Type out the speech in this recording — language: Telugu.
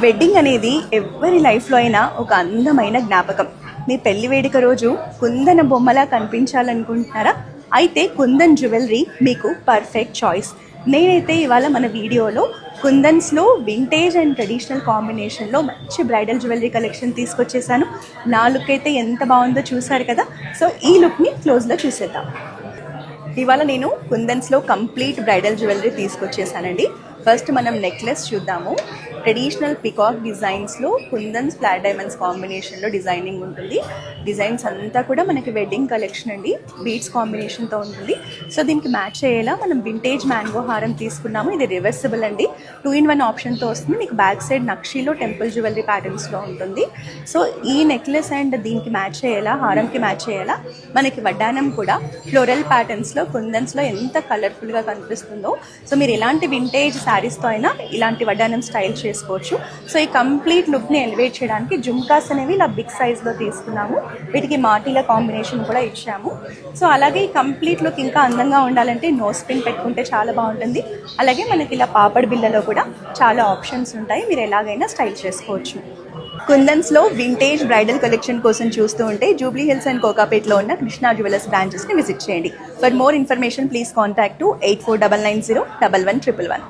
వెడ్డింగ్ అనేది ఎవరి లైఫ్లో అయినా ఒక అందమైన జ్ఞాపకం. మీ పెళ్లి వేడుక రోజు కుందన బొమ్మలా కనిపించాలనుకుంటున్నారా? అయితే కుందన్ జ్యువెలరీ మీకు పర్ఫెక్ట్ చాయిస్. నేనైతే ఇవాళ మన వీడియోలో కుందన్స్లో వింటేజ్ అండ్ ట్రెడిషనల్ కాంబినేషన్లో మంచి బ్రైడల్ జ్యువెలరీ కలెక్షన్ తీసుకొచ్చేసాను. నా లుక్ అయితే ఎంత బాగుందో చూసారు కదా. సో ఈ లుక్ని క్లోజ్లో చూసేద్దాం. ఇవాళ నేను కుందన్స్లో కంప్లీట్ బ్రైడల్ జ్యువెలరీ తీసుకొచ్చేసానండి. ఫస్ట్ మనం నెక్లెస్ చూద్దాము. ట్రెడిషనల్ పికాక్ డిజైన్స్లో కుందన్స్ ఫ్లాట్ డైమండ్స్ కాంబినేషన్లో డిజైనింగ్ ఉంటుంది. డిజైన్స్ అంతా కూడా మనకి వెడ్డింగ్ కలెక్షన్ అండి, బీడ్స్ కాంబినేషన్తో ఉంటుంది. సో దీనికి మ్యాచ్ అయ్యేలా మనం వింటేజ్ మ్యాంగో హారం తీసుకున్నాము. ఇది రివర్సిబుల్ అండి, 2-in-1 ఆప్షన్తో వస్తుంది. మీకు బ్యాక్ సైడ్ నక్షీలో టెంపుల్ జ్యువెలరీ ప్యాటర్న్స్లో ఉంటుంది. సో ఈ నెక్లెస్ అండ్ దీనికి మ్యాచ్ అయ్యేలా, హారంకి మ్యాచ్ అయ్యేలా మనకి వడ్డానం కూడా ఫ్లోరల్ ప్యాటర్న్స్లో కుందన్స్లో ఎంత కలర్ఫుల్గా కనిపిస్తుందో. సో మీరు ఎలాంటి వింటేజ్ శారీస్తో అయినా ఇలాంటి వడ్డానం స్టైల్ చేసుకోవచ్చు. సో ఈ కంప్లీట్ లుక్ని ఎలివేట్ చేయడానికి జుమ్కాస్ అనేవి ఇలా బిగ్ సైజ్లో తీసుకున్నాము. వీటికి మాటీల కాంబినేషన్ కూడా ఇచ్చాము. సో అలాగే ఈ కంప్లీట్ లుక్ ఇంకా అందంగా ఉండాలంటే నోస్ పిన్ పెట్టుకుంటే చాలా బాగుంటుంది. అలాగే మనకి ఇలా పాపడ్ బిళ్ళలో కూడా చాలా ఆప్షన్స్ ఉంటాయి, మీరు ఎలాగైనా స్టైల్ చేసుకోవచ్చు. కుందన్స్లో వింటేజ్ బ్రైడల్ కలెక్షన్ కోసం చూస్తూ ఉంటే జూబ్లీ హిల్స్ అండ్ కోకాపేట్లో ఉన్న కృష్ణా జ్యువెలర్స్ బ్రాంచెస్ని విజిట్ చేయండి. For more information please contact 8499011111.